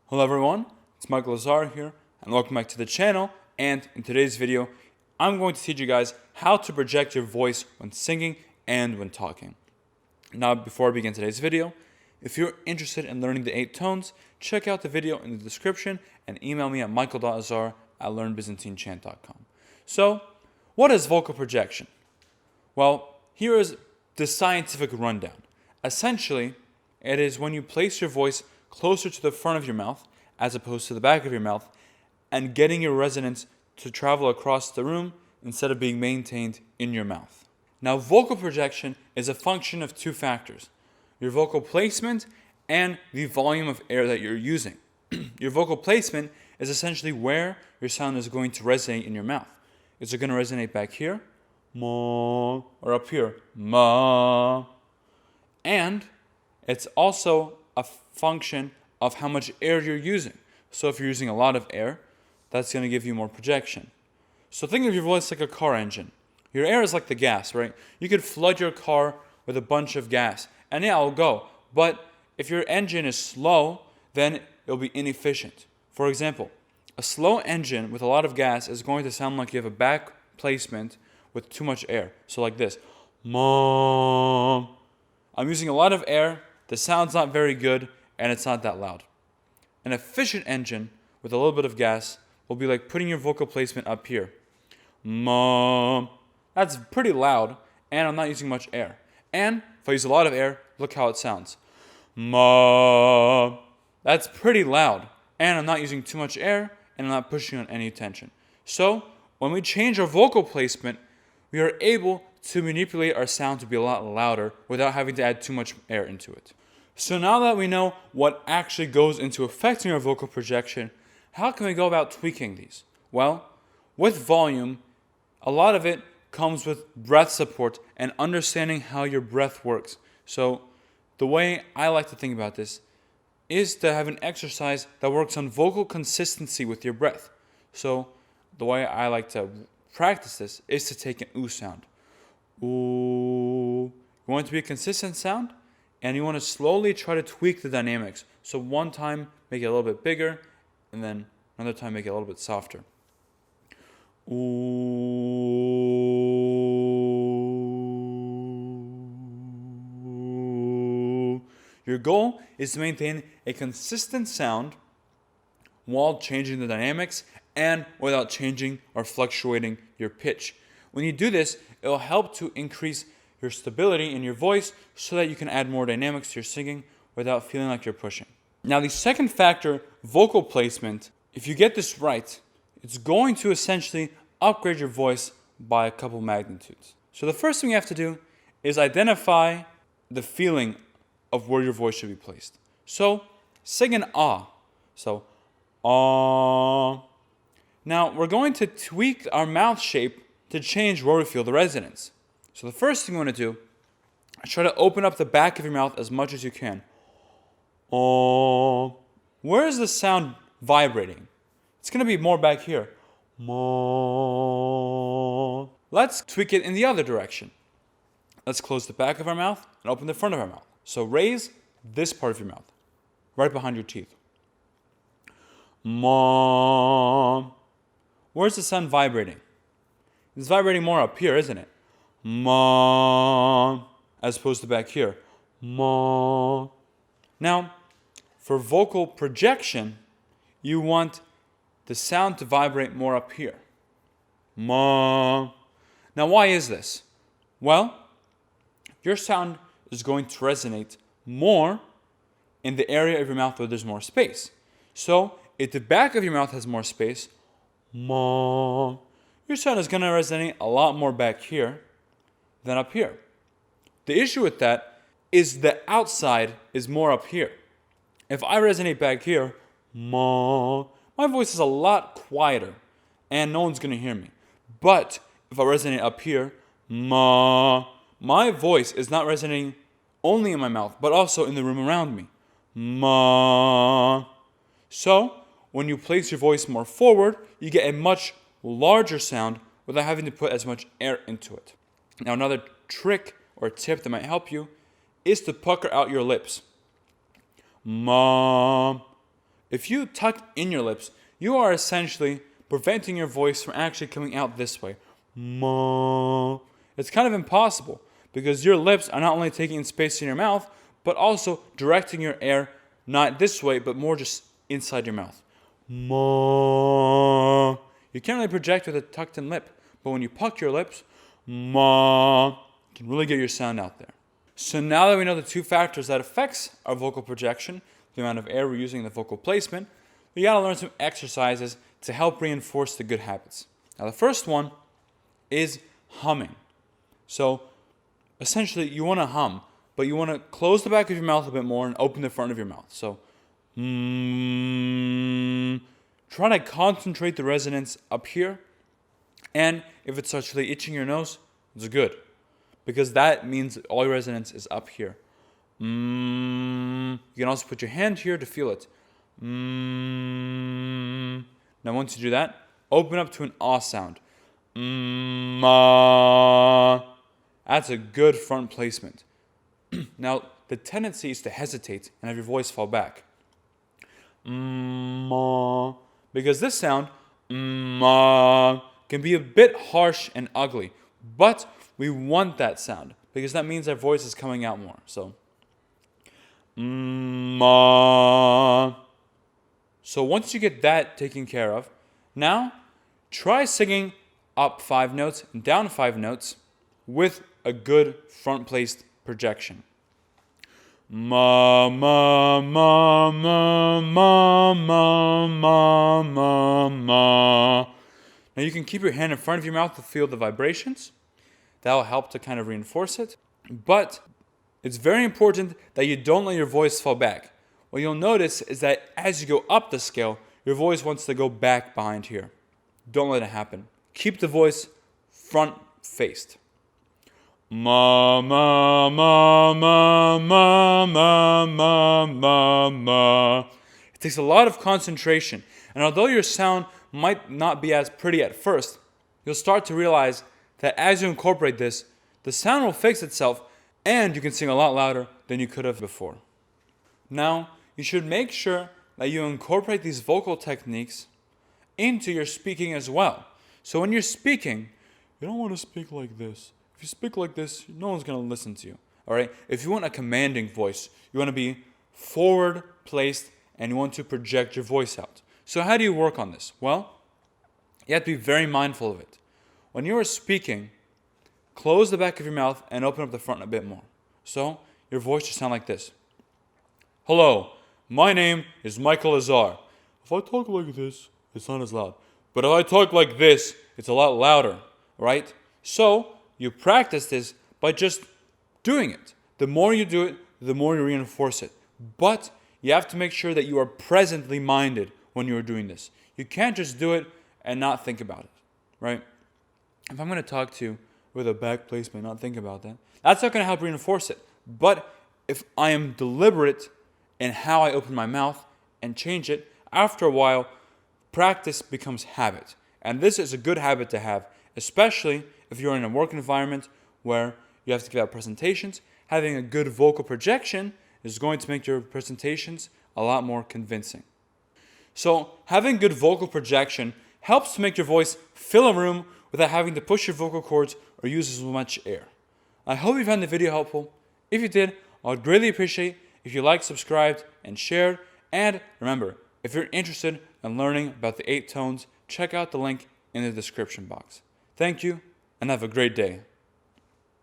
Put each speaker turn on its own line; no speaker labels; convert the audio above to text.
Hello everyone, it's Michael Lazar here, and welcome back to the channel. And in today's video, I'm going to teach you guys how to project your voice when singing and when talking. Now, before I begin today's video, if you're interested in learning the 8 tones, check out the video in the description and email me at michael.azar@learnbyzantinechant.com. So, what is vocal projection? Well, here is the scientific rundown. Essentially, it is when you place your voice closer to the front of your mouth as opposed to the back of your mouth and getting your resonance to travel across the room instead of being maintained in your mouth. Now, vocal projection is a function of 2 factors: your vocal placement and the volume of air that you're using. Your vocal placement is essentially where your sound is going to resonate in your mouth. Is it going to resonate back here, ma, or up here, ma? And it's also a function of how much air you're using. So if you're using a lot of air, that's going to give you more projection. So think of your voice like a car engine. Your air is like the gas, right? You could flood your car with a bunch of gas, and yeah, it'll go. But if your engine is slow, then it'll be inefficient. For example, a slow engine with a lot of gas is going to sound like you have a back placement with too much air. So like this, mom. I'm using a lot of air, the sound's not very good, and it's not that loud. An efficient engine with a little bit of gas will be like putting your vocal placement up here. Mom. That's pretty loud, and I'm not using much air. And if I use a lot of air, look how it sounds. Mom. That's pretty loud, and I'm not using too much air, and I'm not pushing on any tension. So, when we change our vocal placement, we are able to manipulate our sound to be a lot louder without having to add too much air into it. So now that we know what actually goes into affecting our vocal projection, how can we go about tweaking these? Well, with volume, a lot of it comes with breath support and understanding how your breath works. So the way I like to think about this is to have an exercise that works on vocal consistency with your breath. So the way I like to practice this is to take an ooh sound. Ooh. You want it to be a consistent sound, and you want to slowly try to tweak the dynamics. So one time, make it a little bit bigger, and then another time, make it a little bit softer. Ooh. Your goal is to maintain a consistent sound while changing the dynamics and without changing or fluctuating your pitch. When you do this, it will help to increase your stability in your voice so that you can add more dynamics to your singing without feeling like you're pushing. Now, the second factor, vocal placement, if you get this right, it's going to essentially upgrade your voice by a couple magnitudes. So the first thing you have to do is identify the feeling of where your voice should be placed. So sing an ah. So ah. Now we're going to tweak our mouth shape to change where we feel the resonance. So the first thing you want to do is try to open up the back of your mouth as much as you can. Oh. Where is the sound vibrating? It's going to be more back here. Mo. Let's tweak it in the other direction. Let's close the back of our mouth and open the front of our mouth. So raise this part of your mouth, right behind your teeth. Mom. Where's the sound vibrating? It's vibrating more up here, isn't it? Mom. As opposed to back here. Mom. Now, for vocal projection, you want the sound to vibrate more up here. Mom. Now, why is this? Well, your sound is going to resonate more in the area of your mouth where there's more space. So, if the back of your mouth has more space, mom, your sound is going to resonate a lot more back here than up here. The issue with that is the outside is more up here. If I resonate back here, mom, my voice is a lot quieter and no one's going to hear me. But if I resonate up here, ma, my voice is not resonating only in my mouth, but also in the room around me. Ma. So, when you place your voice more forward, you get a much larger sound without having to put as much air into it. Now, another trick or tip that might help you is to pucker out your lips. Mom. If you tuck in your lips, you are essentially preventing your voice from actually coming out this way. Ma. It's kind of impossible because your lips are not only taking in space in your mouth, but also directing your air not this way, but more just inside your mouth. Ma. You can't really project with a tucked in lip, but when you puck your lips, ma, you can really get your sound out there. So now that we know the two factors that affects our vocal projection, the amount of air we're using in the vocal placement, we gotta learn some exercises to help reinforce the good habits. Now the first one is humming. So essentially you wanna hum, but you wanna close the back of your mouth a bit more and open the front of your mouth. So try to concentrate the resonance up here, and if it starts really itching your nose, it's good, because that means all your resonance is up here. You can also put your hand here to feel it. Now once you do that, open up to an ah sound. That's a good front placement. Now the tendency is to hesitate and have your voice fall back. Because this sound can be a bit harsh and ugly, but we want that sound because that means our voice is coming out more. So so once you get that taken care of, now try singing up 5 notes and down 5 notes with a good front placed projection. Ma ma ma ma ma ma ma ma ma. Now you can keep your hand in front of your mouth to feel the vibrations. That will help to kind of reinforce it. But it's very important that you don't let your voice fall back. What you'll notice is that as you go up the scale, your voice wants to go back behind here. Don't let it happen. Keep the voice front faced. Ma ma ma ma ma ma ma ma ma. It takes a lot of concentration, and although your sound might not be as pretty at first, you'll start to realize that as you incorporate this, the sound will fix itself and you can sing a lot louder than you could have before. Now, you should make sure that you incorporate these vocal techniques into your speaking as well. So when you're speaking, you don't want to speak like this. If you speak like this, no one's going to listen to you. All right? If you want a commanding voice, you want to be forward placed and you want to project your voice out. So how do you work on this? Well, you have to be very mindful of it. When you are speaking, close the back of your mouth and open up the front a bit more. So your voice should sound like this. Hello, my name is Michael Azar. If I talk like this, it's not as loud. But if I talk like this, it's a lot louder, right? So you practice this by just doing it. The more you do it, the more you reinforce it. But you have to make sure that you are presently minded when you are doing this. You can't just do it and not think about it, right? If I'm going to talk to you with a back placement, not think about that, that's not going to help reinforce it. But if I am deliberate in how I open my mouth and change it, after a while, practice becomes habit. And this is a good habit to have, especially if you're in a work environment where you have to give out presentations. Having a good vocal projection is going to make your presentations a lot more convincing. So having good vocal projection helps to make your voice fill a room without having to push your vocal cords or use as much air. I hope you found the video helpful. If you did, I'd greatly appreciate if you liked, subscribed, and shared. And remember, if you're interested in learning about the 8 tones, check out the link in the description box. Thank you, and have a great day.